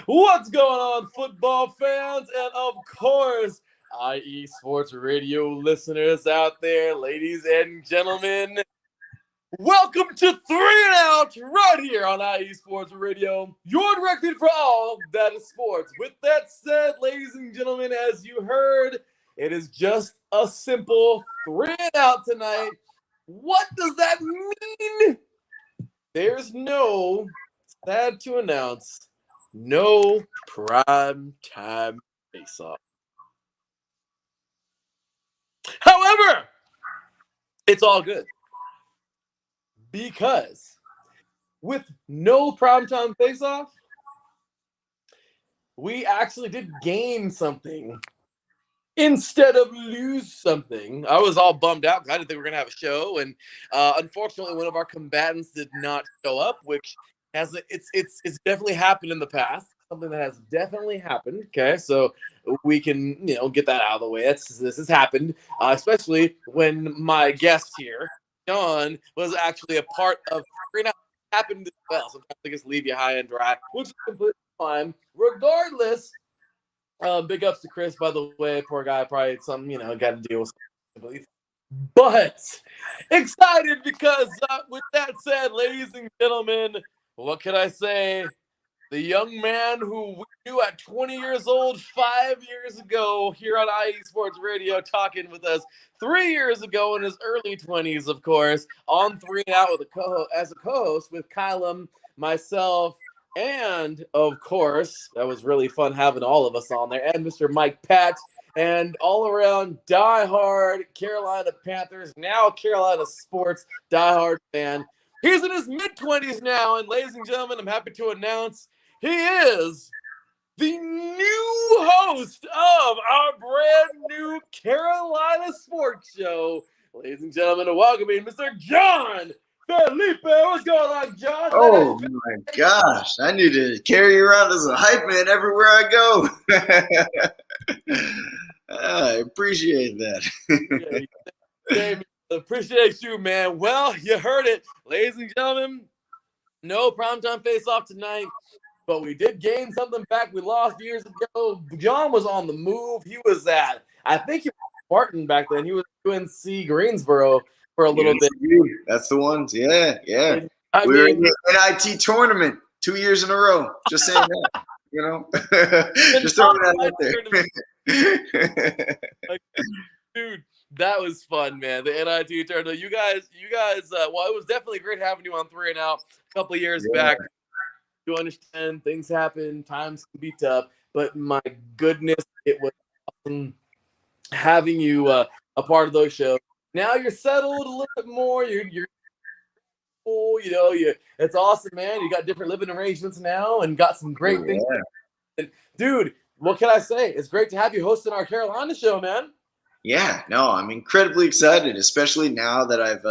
What's going on, football fans? And of course, IE Sports Radio listeners out there, ladies and gentlemen. Welcome to 3 and Out right here on IE Sports Radio. Your direct feed for all that is sports. With that said, ladies and gentlemen, as you heard, it is just a simple 3 and Out tonight. What does that mean? There's no, sad to announce, no Primetime Face Off. However, it's all good. Because with no Primetime Face Off, we actually did gain something instead of lose something. I was all bummed out because I didn't think we were going to have a show. And unfortunately, one of our combatants did not show up, which it's definitely happened in the past. Something that has definitely happened. Okay, so we can get that out of the way. This has happened, especially when my guest here, John, was actually a part of happened as well. Sometimes they just leave you high and dry, which is completely fine. Regardless, big ups to Chris, by the way. Poor guy, probably some got to deal with something. But excited because with that said, ladies and gentlemen, what can I say? The young man who we knew at 20 years old 5 years ago here on IE Sports Radio, talking with us 3 years ago in his early 20s, of course, on 3 and Out with as a co-host with Kylam, myself, and, of course, that was really fun having all of us on there, and Mr. Mike Pat, and all-around diehard Carolina Panthers, now Carolina sports diehard fan. He's in his mid-20s now, and ladies and gentlemen, I'm happy to announce he is the new host of our brand new Carolina Sports Show. Ladies and gentlemen, welcoming Mr. John Felipe. What's going on, John? Oh, my gosh. I need to carry you around as a hype man everywhere I go. I appreciate that. Appreciate you, man. Well, you heard it. Ladies and gentlemen, no Primetime Face Off tonight. But we did gain something back we lost years ago. John was on the move. He was I think he was Spartan back then. He was UNC Greensboro for a little bit. That's the ones. Yeah. We were in the NIT tournament 2 years in a row. Just saying that. Just throwing that out there. Dude, that was fun, man. The NIT tournament. You guys, well, it was definitely great having you on 3 and Out a couple of years back. You understand things happen, times can be tough, but my goodness, it was awesome having you a part of those shows. Now you're settled a little bit more. You're cool, it's awesome, man. You got different living arrangements now and got some great things. And dude, what can I say? It's great to have you hosting our Carolina show, man. Yeah, no, I'm incredibly excited, especially now that I've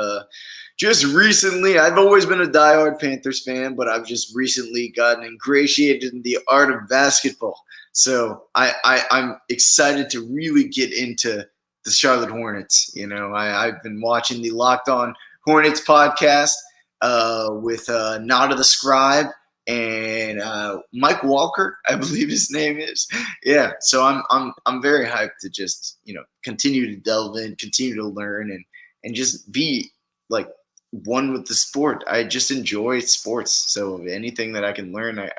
I've always been a diehard Panthers fan, but I've just recently gotten ingratiated in the art of basketball. So I'm excited to really get into the Charlotte Hornets. I've been watching the Locked On Hornets podcast with Nada the Scribe and Mike Walker, I believe his name is. Yeah, so I'm very hyped to just continue to delve in, continue to learn, and just be like one with the sport. I just enjoy sports, so anything that I can learn, I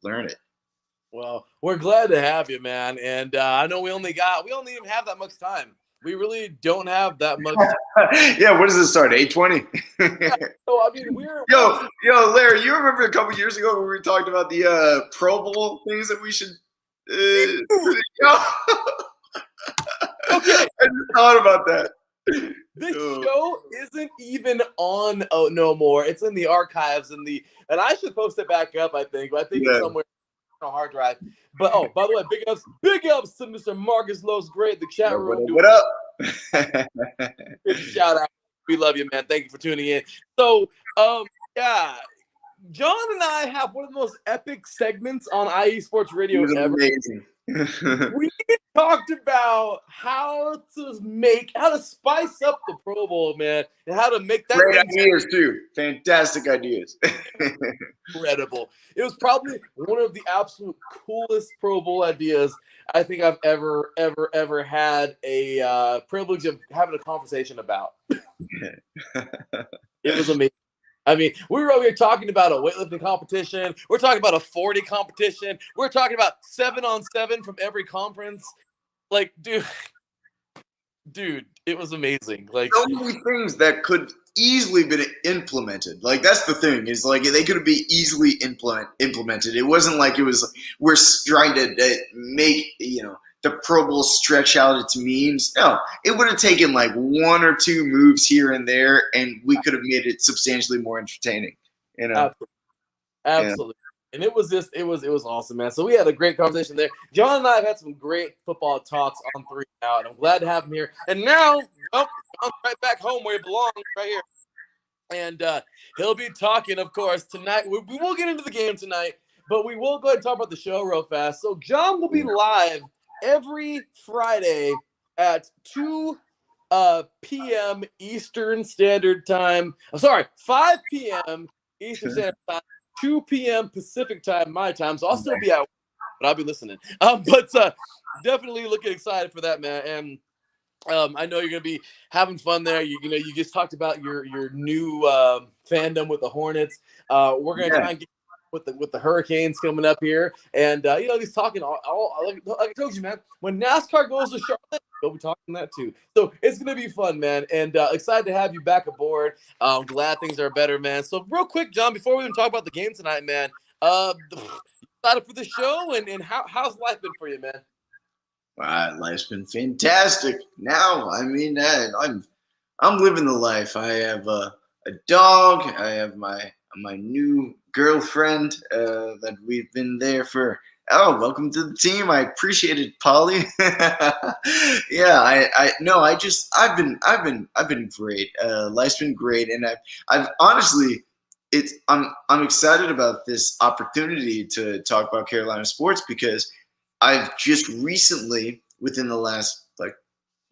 learn it. Well, we're glad to have you, man. And I know we only even have that much time. We really don't have that much time. Yeah, what does it start? 8:20? Yeah, so I mean, Yo, Larry, you remember a couple years ago when we were talking about the Pro Bowl things that we should Okay. I just thought about that. This show isn't even on no more. It's in the archives and I should post it back up, I think. But I think it's somewhere on a hard drive. But by the way, big ups to Mr. Marcus Lowe's great, the chat room. What up? Big shout out. We love you, man. Thank you for tuning in. So yeah, John and I have one of the most epic segments on IE Sports Radio ever. Amazing. We talked about how to spice up the Pro Bowl, man, and how to make that great ideas too. Fantastic ideas. incredible. It was probably one of the absolute coolest Pro Bowl ideas I think I've ever had a privilege of having a conversation about. It was amazing. I mean, we were over here talking about a weightlifting competition. We're talking about a 40 competition. We're talking about 7-on-7 from every conference. Like, dude, it was amazing. Like, so many things that could easily been implemented. Like, that's the thing, is like they could be easily implemented. It wasn't like it was we're trying to make the Pro Bowl stretch out its memes. No, it would have taken like one or two moves here and there, and we could have made it substantially more entertaining. Absolutely. And it was awesome, man. So we had a great conversation there. John and I have had some great football talks on 3 Out. I'm glad to have him here. And now, John's right back home where he belongs, right here. And he'll be talking, of course, tonight. We will get into the game tonight, but we will go ahead and talk about the show real fast. So John will be live every Friday at 2 p.m. Eastern Standard Time. 5 p.m. Eastern Standard Time, 2 p.m. Pacific Time, my time. So I'll still be out, but I'll be listening. But definitely looking excited for that, man. And I know you're gonna be having fun there. You just talked about your new fandom with the Hornets. We're gonna try and get with the Hurricanes coming up here, and he's talking all like I told you, man. When NASCAR goes to Charlotte, we'll be talking that too. So it's gonna be fun, man, and excited to have you back aboard. I'm glad things are better, man. So real quick, John, before we even talk about the game tonight, man, excited for the show, and how's life been for you, man? Life's been fantastic. Now, I mean, I'm living the life. I have a dog. I have my new girlfriend that we've been there for. Oh, welcome to the team. I appreciate it, Polly. Yeah, I've been great. Life's been great, and I've honestly, I'm excited about this opportunity to talk about Carolina sports because I've just recently, within the last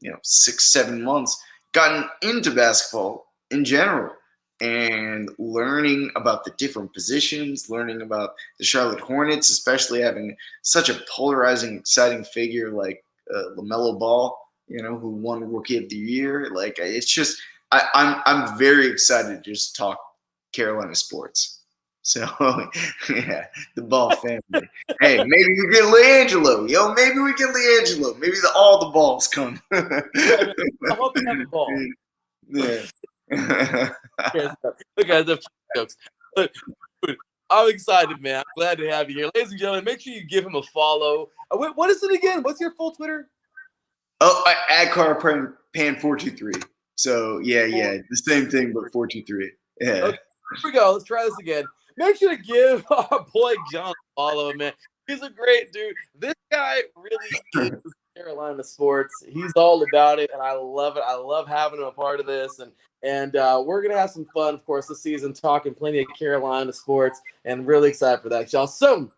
6-7 months, gotten into basketball in general and learning about the different positions, learning about the Charlotte Hornets, especially having such a polarizing, exciting figure like LaMelo Ball, who won Rookie of the Year. Like, it's just, I'm very excited to just talk Carolina sports. So, yeah, the Ball family. Hey, maybe we get LiAngelo. Maybe we get LiAngelo. Maybe all the balls come. I hope you have a ball. Yeah. Look at the jokes. Look, I'm excited, man. I'm glad to have you here. Ladies and gentlemen, make sure you give him a follow. What is it again? What's your full Twitter? Oh, at CARpan423. So, yeah, the same thing, but 423. Yeah. Okay, here we go. Let's try this again. Make sure to give our boy John a follow, man. He's a great dude. This guy really is Carolina sports. He's all about it, and I love it. I love having him a part of this, and we're gonna have some fun, of course, this season, talking plenty of Carolina sports, and really excited for that, y'all. So,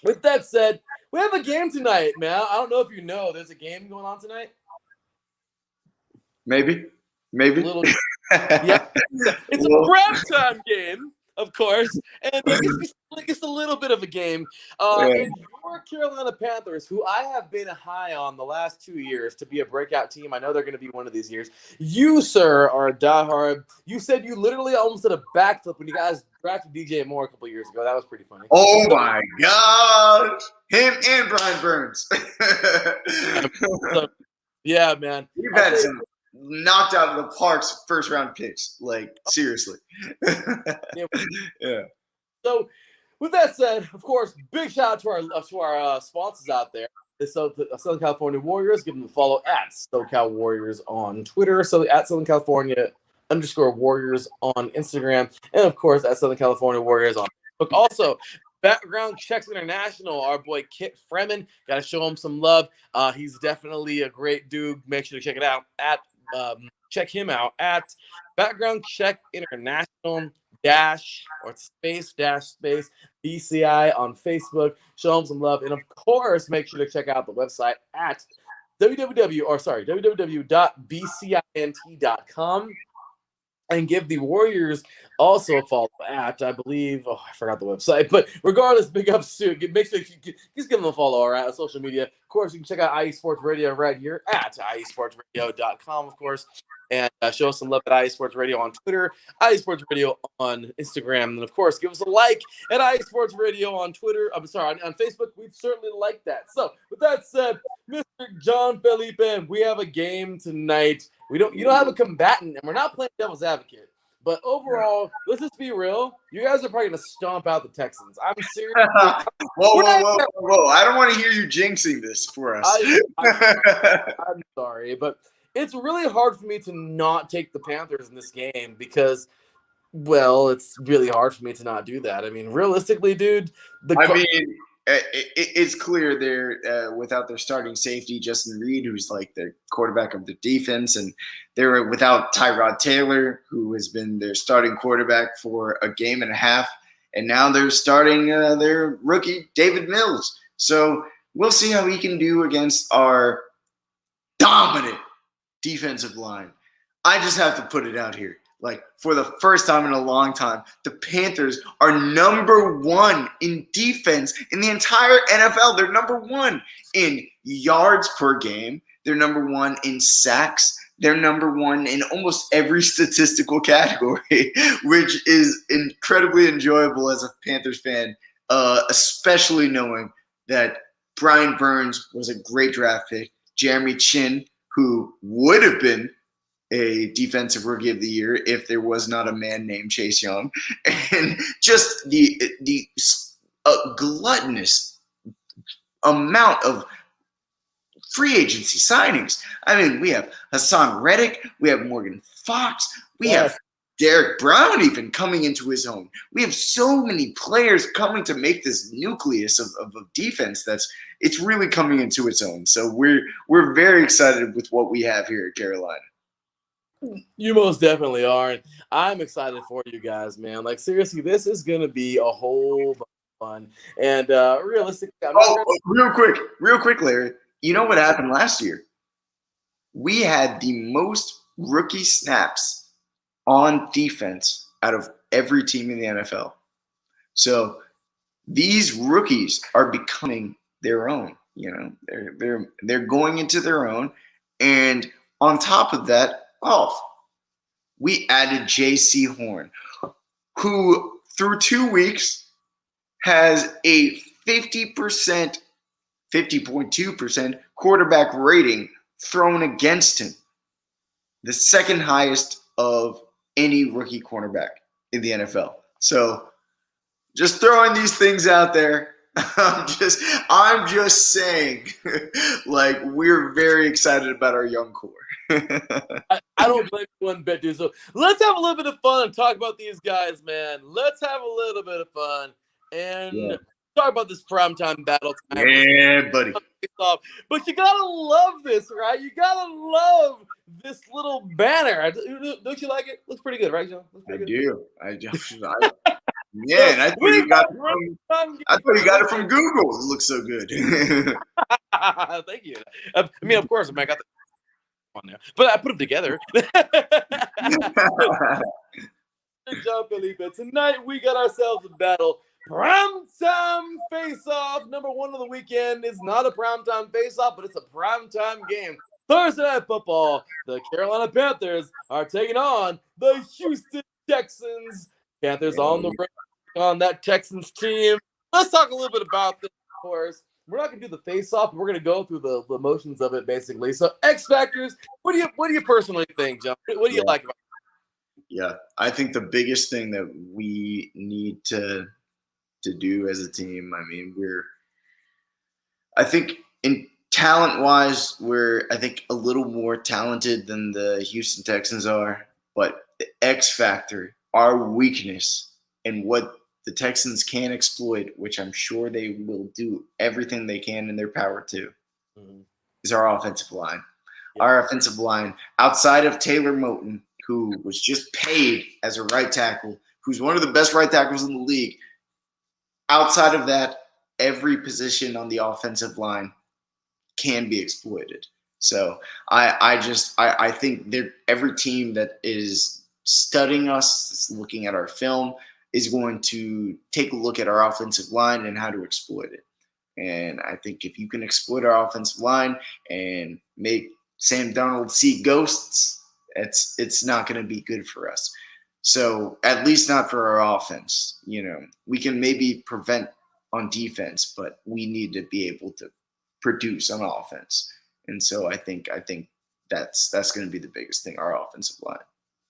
with that said, we have a game tonight, man. I don't know if you know, there's a game going on tonight. Maybe. Yeah, it's a primetime game, of course, and it's a little bit of a game. And your Carolina Panthers, who I have been high on the last 2 years to be a breakout team. I know they're going to be one of these years. You, sir, are a diehard. You said you literally almost did a backflip when you guys drafted DJ Moore a couple years ago. That was pretty funny. Oh my gosh, him and Brian Burns. Yeah, man. You've had some knocked out of the park's first round picks, like seriously. Yeah. So, with that said, of course, big shout out to our sponsors out there. The Southern California Warriors. Give them a follow at SoCal Warriors on Twitter. So at Southern California _Warriors on Instagram, and of course at Southern California Warriors on Facebook. Also, Background Checks International, our boy Kit Freeman. Got to show him some love. He's definitely a great dude. Make sure to check it out check him out at Background Check International. dash or space dash space BCI on Facebook. Show them some love. And of course, make sure to check out the website at www.bcint.com and give the Warriors also a follow at, I believe, I forgot the website, but regardless, big ups to make sure you just give them a follow, all right, on social media. Of course, you can check out IE Sports Radio right here at IESportsRadio.com, of course, and show us some love at IE Sports Radio on Twitter, IE Sports Radio on Instagram, and of course, give us a like at IE Sports Radio on Twitter. I'm sorry, on Facebook. We'd certainly like that. So, with that said, Mr. John Felipe, we have a game tonight. You don't have a combatant, and we're not playing devil's advocate. But overall, let's just be real. You guys are probably going to stomp out the Texans. I'm serious. Whoa. I don't want to hear you jinxing this for us. I'm sorry, but it's really hard for me to not take the Panthers in this game because, well, it's really hard for me to not do that. I mean, realistically, dude, it's clear they're without their starting safety, Justin Reed, who's like the quarterback of the defense, and they're without Tyrod Taylor, who has been their starting quarterback for a game and a half, and now they're starting their rookie, David Mills. So we'll see how he can do against our dominant defensive line. I just have to put it out here. Like, for the first time in a long time, the Panthers are number one in defense in the entire NFL. They're number one in yards per game. They're number one in sacks. They're number one in almost every statistical category, which is incredibly enjoyable as a Panthers fan, especially knowing that Brian Burns was a great draft pick. Jeremy Chin, who would have been a defensive rookie of the year if there was not a man named Chase Young, and just the gluttonous amount of free agency signings. I mean, we have Hassan Reddick, we have Morgan Fox, we have Derek Brown even coming into his own. We have so many players coming to make this nucleus of defense it's really coming into its own. So we're very excited with what we have here at Carolina. You most definitely are. And I'm excited for you guys, man. Like, seriously, this is going to be a whole bunch of fun. And realistically, real quick, Larry. You know what happened last year? We had the most rookie snaps on defense out of every team in the NFL. So these rookies are becoming their own. You know, they're going into their own. And on top of that, we added J.C. Horn, who through 2 weeks has a 50.2% quarterback rating thrown against him, the second highest of any rookie cornerback in the NFL. So just throwing these things out there. I'm just saying, like, we're very excited about our young core. I don't blame you one bit, dude. So let's have a little bit of fun and talk about these guys, man. Let's have a little bit of fun and talk about this primetime battle tonight. Yeah, buddy. But you gotta love this, right? You gotta love this little banner. Don't you like it? Looks pretty good, right, John? I do. Yeah, and I thought you got it from Google. It looks so good. Thank you. I mean, of course, I got the on there, but I put them together. John Felipe. Tonight we got ourselves a battle. Primetime Face Off. Number one of the weekend is not a primetime face off, but it's a primetime game. Thursday Night Football. The Carolina Panthers are taking on the Houston Texans. Panthers on the road on that Texans team. Let's talk a little bit about this, of course. We're not going to do the face-off. We're going to go through the motions of it, basically. So, X factors. What do you personally think, John? What do you like about it? Yeah, I think the biggest thing that we need to do as a team. I mean, I think in talent-wise, we're a little more talented than the Houston Texans are. But the X factor, our weakness, and what the Texans can exploit, which I'm sure they will do everything they can in their power to, is our offensive line. Yeah. Our offensive line, outside of Taylor Moton, who was just paid as a right tackle, who's one of the best right tackles in the league. Outside of that, every position on the offensive line can be exploited. So I think every team that is studying us, looking at our film, is going to take a look at our offensive line and how to exploit it. And I think if you can exploit our offensive line and make Sam Darnold see ghosts, it's not going to be good for us. So at least not for our offense. We can maybe prevent on defense, but we need to be able to produce on offense. And so I think that's going to be the biggest thing, our offensive line.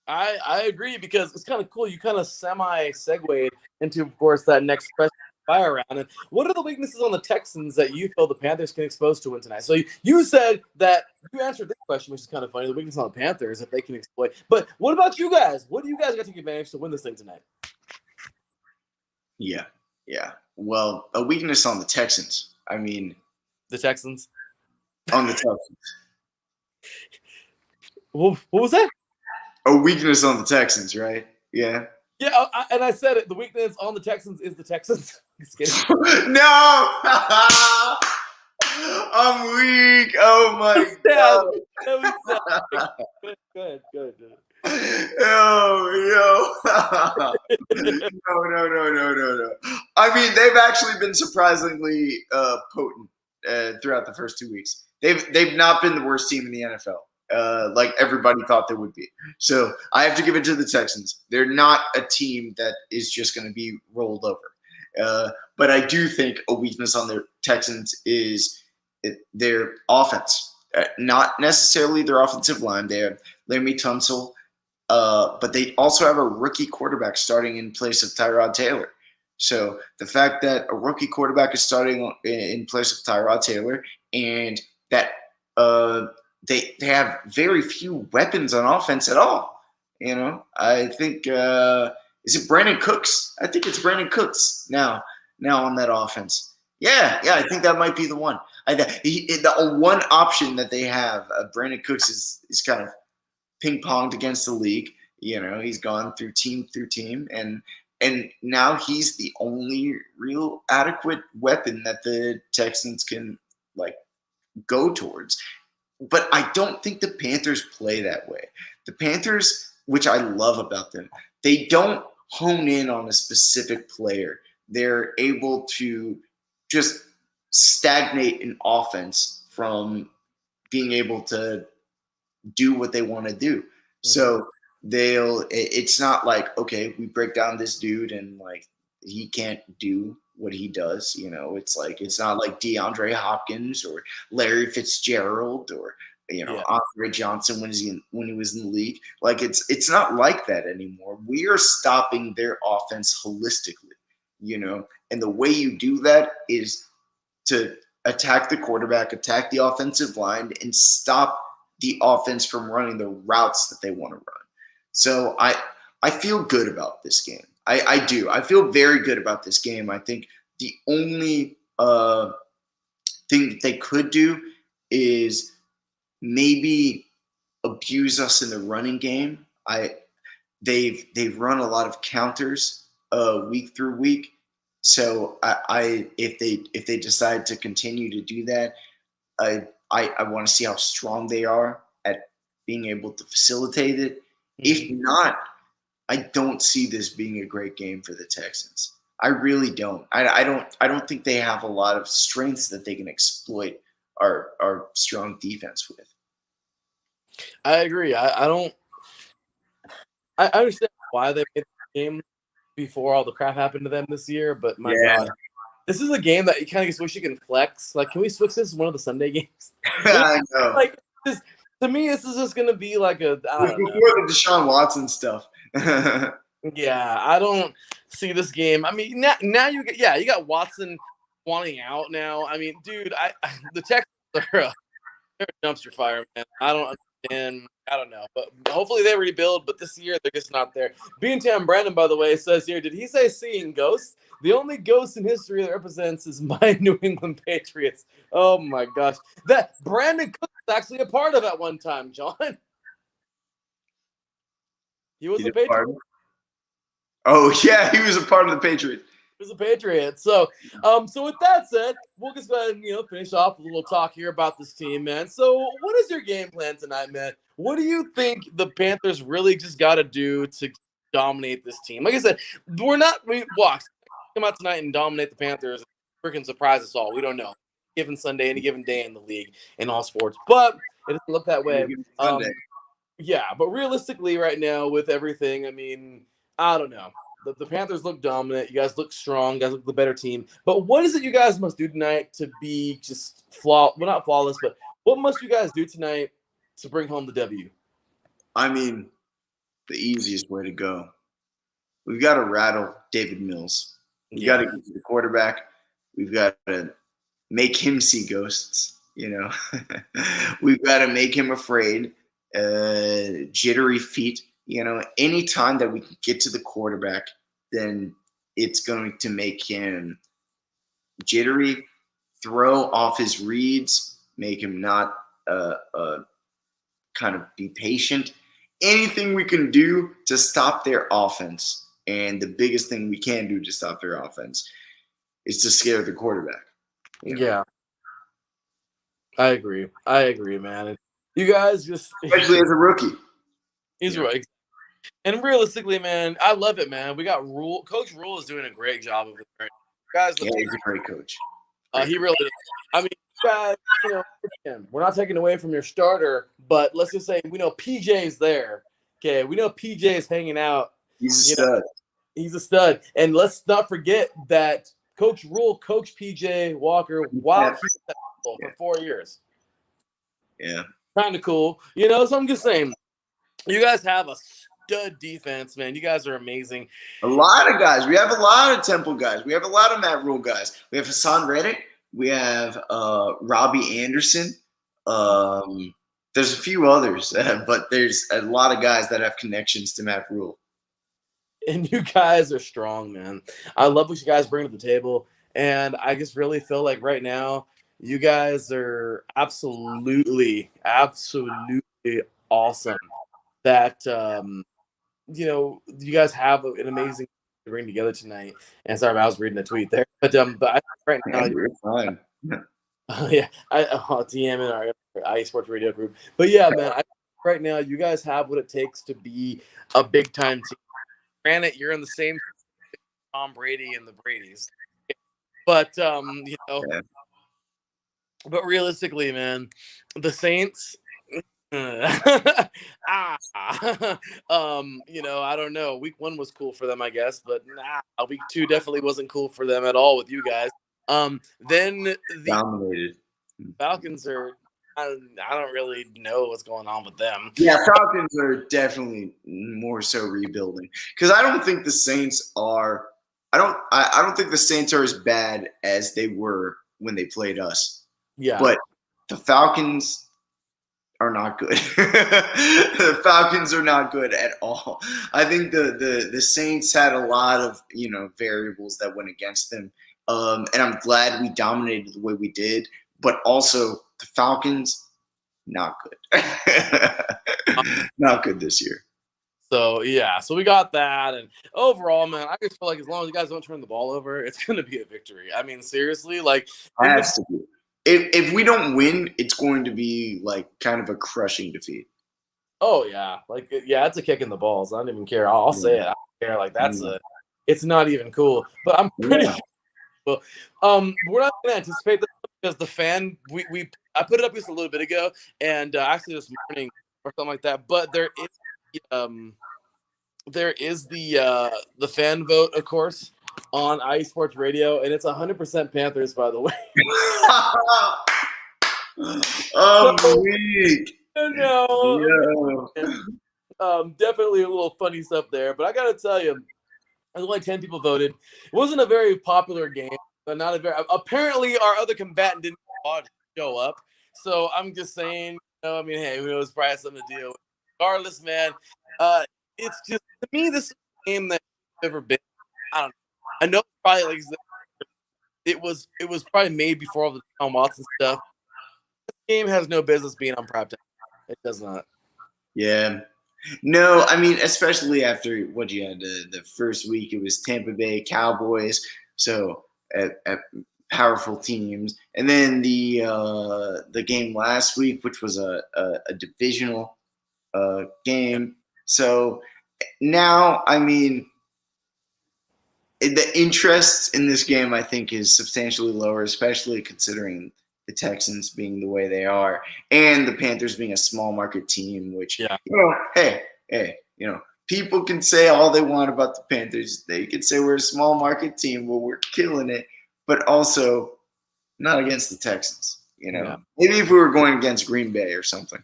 I agree, because it's kind of cool. You kind of semi-segued into, of course, that next question fire round. And what are the weaknesses on the Texans that you feel the Panthers can expose to win tonight? So you said that you answered this question, which is kind of funny. The weakness on the Panthers, if they can exploit. But what about you guys? What do you guys got to take advantage to win this thing tonight? Yeah. Well, a weakness on the Texans. I mean, the Texans. On the Texans. What was that? A weakness on the Texans, right? Yeah. Yeah, and I said it. The weakness on the Texans is the Texans. Just kidding. No! I'm weak. Oh, my God. Good. Oh, No. I mean, they've actually been surprisingly potent throughout the first 2 weeks. They've not been the worst team in the NFL. Like everybody thought they would be. So I have to give it to the Texans. They're not a team that is just going to be rolled over. But I do think a weakness on the Texans is their offense. Not necessarily their offensive line. They have Laremy Tunsil, but they also have a rookie quarterback starting in place of Tyrod Taylor. So the fact that a rookie quarterback is starting in place of Tyrod Taylor, and that they have very few weapons on offense at all. I think is it Brandon Cooks? I think it's Brandon Cooks now on that offense. Yeah, I think that might be the one. The one option that they have, Brandon Cooks is kind of ping-ponged against the league. He's gone through team, and now he's the only real adequate weapon that the Texans can go towards. But I don't think the Panthers play that way. The Panthers, which I love about them, they don't hone in on a specific player. They're able to just stagnate an offense from being able to do what they want to do. Mm-hmm. So it's not like, okay, we break down this dude and he can't do what he does. It's not like DeAndre Hopkins or Larry Fitzgerald or Andre Johnson when he was in the league. It's not like that anymore. We are stopping their offense holistically, and the way you do that is to attack the quarterback, attack the offensive line, and stop the offense from running the routes that they want to run. So I feel good about this game. I do. I feel very good about this game. I think the only thing that they could do is maybe abuse us in the running game. They've run a lot of counters week through week. So if they decide to continue to do that, I want to see how strong they are at being able to facilitate it. Mm-hmm. If not, I don't see this being a great game for the Texans. I really don't. I don't think they have a lot of strengths that they can exploit our strong defense with. I agree. I understand why they made the game before all the crap happened to them this year, but my God, this is a game that you kind of just wish you can flex. Can we switch this to one of the Sunday games? I know. To me, this is just gonna be before the Deshaun Watson stuff. Yeah, I don't see this game. I mean, now you got Watson wanting out now. I mean, dude, the Texans are they're a dumpster fire, man. I don't understand. I don't know, but hopefully they rebuild. But this year they're just not there. Beantown Brandon, by the way, says here, did he say seeing ghosts? The only ghost in history that represents is my New England Patriots. Oh my gosh, that Brandon Cook was actually a part of at one time, John. He was a Patriot. Oh yeah, he was a part of the Patriots. He was a Patriot. So with that said, we'll just go ahead and finish off with a little talk here about this team, man. So what is your game plan tonight, man? What do you think the Panthers really just got to do to dominate this team? Like I said, we walk come out tonight and dominate the Panthers, freaking surprise us all. We don't know. Given Sunday, any given day in the league, in all sports, but it doesn't look that way. Yeah, but realistically, right now with everything, I mean, I don't know. The Panthers look dominant. You guys look strong. You guys look the better team. But what is it you guys must do tonight to be just not flawless, but what must you guys do tonight to bring home the W? I mean, the easiest way to go. We've got to rattle David Mills. We've got to get to the quarterback. We've got to make him see ghosts. We've got to make him afraid. Jittery feet. Anytime that we can get to the quarterback, then it's going to make him jittery, throw off his reads, make him not kind of be patient. Anything we can do to stop their offense, and the biggest thing we can do to stop their offense is to scare the quarterback. Yeah. I agree, man. You guys especially as a rookie. He's right. And realistically, man, I love it, man. We got Rule. Coach Rule is doing a great job of it. Right? Guys, he's a great coach. He really is. I mean, guys, we're not taking away from your starter, but let's just say we know PJ's there. Okay, we know PJ's hanging out. He's a stud. He's a stud. And let's not forget that Coach Rule coached PJ Walker while he was at school for 4 years. Yeah. Kind of cool. So I'm just saying, you guys have a stud defense, man. You guys are amazing. A lot of guys. We have a lot of Temple guys. We have a lot of Matt Rule guys. We have Hassan Reddick. We have Robbie Anderson. There's a few others, but there's a lot of guys that have connections to Matt Rule. And you guys are strong, man. I love what you guys bring to the table. And I just really feel like right now, you guys are absolutely awesome. That you guys have an amazing to bring together tonight. And sorry, I was reading a tweet there, but right now you're fine. Yeah, DM in our IE Sports Radio group. But yeah, man, right now you guys have what it takes to be a big time team. Granted, you're in the same Tom Brady and the Bradys, but but realistically, man, the Saints. I don't know. Week 1 was cool for them, I guess, but week 2 definitely wasn't cool for them at all with you guys. Then the dominated Falcons are. I don't really know what's going on with them. Yeah, Falcons are definitely more so rebuilding because I don't think the Saints are. I don't think the Saints are as bad as they were when they played us. Yeah, but the Falcons are not good. The Falcons are not good at all. I think the Saints had a lot of variables that went against them, and I'm glad we dominated the way we did. But also the Falcons, not good. Not good this year. So we got that, and overall, man, I just feel like as long as you guys don't turn the ball over, it's going to be a victory. I mean, seriously, like it has to be. If we don't win, it's going to be like kind of a crushing defeat. Oh yeah, it's a kick in the balls. I don't even care. I'll say it. I don't care. Like it's not even cool. But I'm pretty sure. Well, we're not going to anticipate this because the fan I put it up just a little bit ago, and actually this morning or something like that. But there is the fan vote, of course, on IE Sports Radio, and it's 100% Panthers, by the way. Weak. No. Definitely a little funny stuff there, but I gotta tell you, there's only 10 people voted. It wasn't a very popular game, but not a very. Apparently, our other combatant didn't show up, so I'm just saying. Hey, who knows? Probably something to deal with. Regardless, man, it's just to me this is a game that's ever been. I don't know. I know probably it was probably made before all the Tom Watson stuff. This game has no business being on primetime. It does not. Yeah. No, I mean, especially after what you had the first week, it was Tampa Bay Cowboys, so at powerful teams, and then the game last week, which was a divisional game. So now, I mean, the interest in this game, I think, is substantially lower, especially considering the Texans being the way they are, and the Panthers being a small market team. Which, Yeah. hey, people can say all they want about the Panthers. They can say we're a small market team, well, we're killing it, but also not against the Texans. Yeah. Maybe if we were going against Green Bay or something,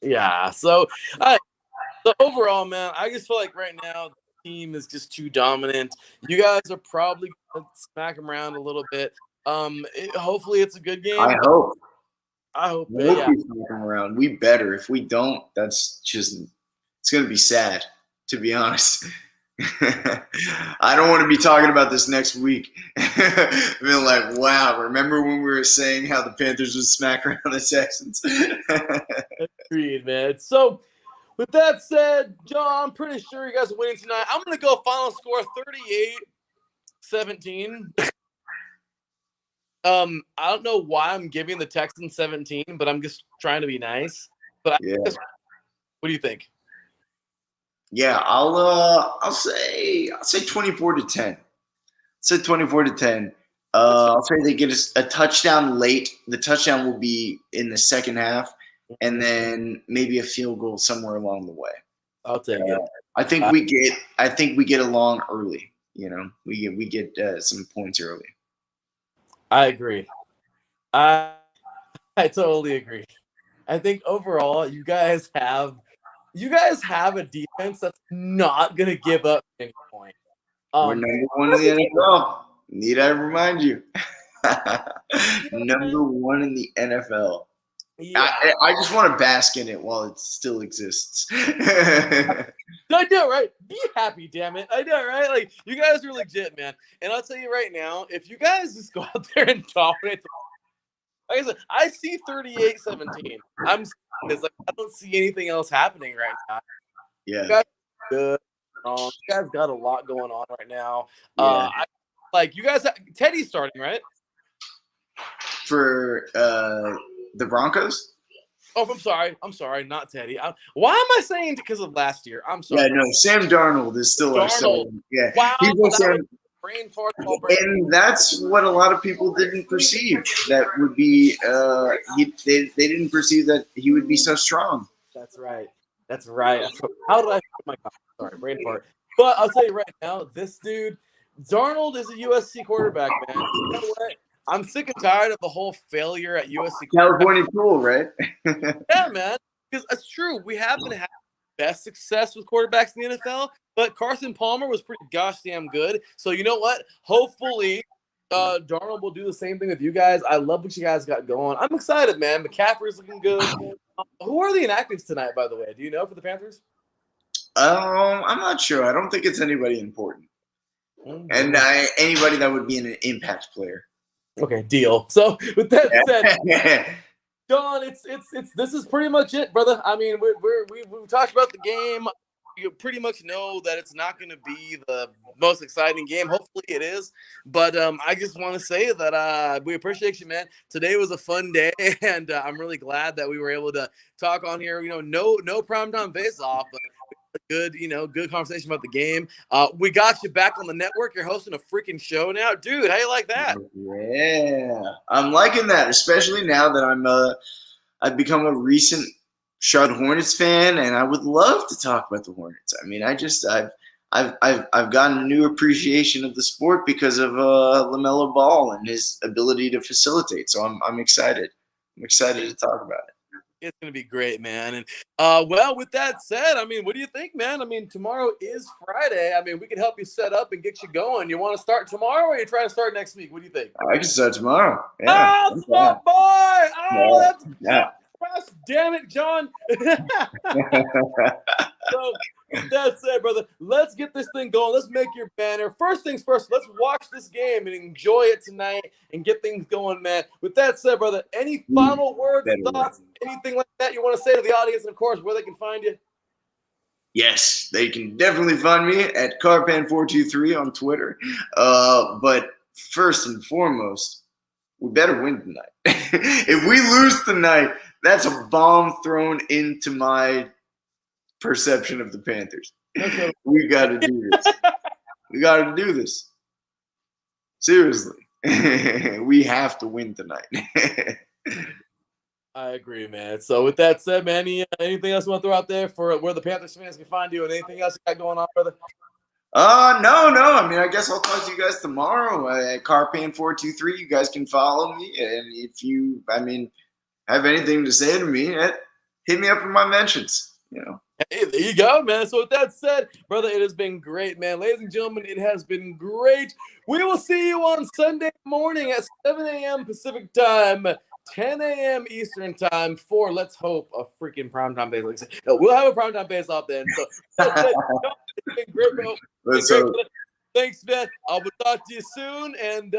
Yeah. So overall, man, I just feel like right now the team is just too dominant. You guys are probably gonna smack them around a little bit. Hopefully it's a good game. I hope. I hope we come around. We better. If we don't, it's going to be sad, to be honest. I don't want to be talking about this next week. Being like, wow, remember when we were saying how the Panthers would smack around the Texans? Agreed, man. So, with that said, John, I'm pretty sure you guys are winning tonight. I'm going to go final score 38-17. I don't know why I'm giving the Texans 17, but I'm just trying to be nice. But what do you think? Yeah, I'll say 24-10. Say 24-10. I'll say they get a touchdown late. The touchdown will be in the second half, and then maybe a field goal somewhere along the way. I'll take it. I think we get along early. We get some points early. I agree. I totally agree. I think overall, you guys have a defense that's not gonna give up any point. We're number one in the NFL. Need I remind you? Number one in the NFL. Yeah. I just want to bask in it while it still exists. I know, right? Be happy, damn it. I know, right? Like, you guys are legit, man. And I'll tell you right now, if you guys just go out there and dominate, like I said, I see 38-17. I don't see anything else happening right now. Yeah. You guys are good. You guys got a lot going on right now. Yeah. You guys, Teddy's starting, right? For the Broncos? Oh, I'm sorry, not Teddy. Why am I saying because of last year? I'm sorry. Yeah, no, Sam Darnold is still our starter. Yeah. Wow. Brain fart. And that's what a lot of people didn't perceive. That would be they didn't perceive that he would be so strong. That's right. How did I? My God, sorry, brain fart. But I'll tell you right now, this dude, Darnold, is a USC quarterback, man. You know what? I'm sick and tired of the whole failure at USC. California cool, right? Yeah, man. Because it's true. We haven't had the best success with quarterbacks in the NFL, but Carson Palmer was pretty gosh damn good. So you know what? Hopefully, Darnold will do the same thing with you guys. I love what you guys got going. I'm excited, man. McCaffrey's looking good. Who are the inactives tonight, by the way? Do you know for the Panthers? I'm not sure. I don't think it's anybody important. And anybody that would be an impact player. Okay, deal. So with that said, John, it's this is pretty much it, brother. I mean, we've talked about the game. You pretty much know that it's not going to be the most exciting game. Hopefully it is. But I just want to say that we appreciate you, man. Today was a fun day, and I'm really glad that we were able to talk on here. No Primetime Face Off, but good conversation about the game. We got you back on the network. You're hosting a freaking show now. Dude, how you like that? Yeah. I'm liking that, especially now that I've become a recent Charlotte Hornets fan, and I would love to talk about the Hornets. I mean, I've gotten a new appreciation of the sport because of LaMelo Ball and his ability to facilitate. So I'm excited. I'm excited to talk about it. It's going to be great, man. And well, with that said, I mean, what do you think, man? I mean, tomorrow is Friday. I mean, we can help you set up and get you going. You want to start tomorrow, or are you trying to start next week? What do you think? I can start tomorrow. Yeah. Oh, that's my boy. Oh, that's press. Damn it, John. So, with that said, brother, let's get this thing going. Let's make your banner. First things first, let's watch this game and enjoy it tonight and get things going, man. With that said, brother, any final words, thoughts, anything like that you want to say to the audience, and of course, where they can find you? Yes, they can definitely find me at CarPan423 on Twitter. But first and foremost, we better win tonight. If we lose tonight, that's a bomb thrown into my perception of the Panthers. Okay. We got to do this. We got to do this. Seriously. We have to win tonight. I agree, man. So with that said, man, anything else you want to throw out there for where the Panthers fans can find you, and anything else you got going on, brother? No. I mean, I guess I'll talk to you guys tomorrow at CarPan423. You guys can follow me, and if you, have anything to say to me, hit me up in my mentions. Hey, there you go, man. So with that said, brother, it has been great, man. Ladies and gentlemen, it has been great. We will see you on Sunday morning at 7 a.m. Pacific time, 10 a.m. Eastern time for, let's hope, a freaking primetime base. No, we'll have a primetime face off then. So it's been great, bro. Thanks, man. I will talk to you soon. And,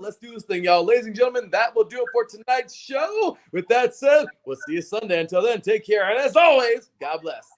let's do this thing, y'all. Ladies and gentlemen, that will do it for tonight's show. With that said, we'll see you Sunday. Until then, take care. And as always, God bless.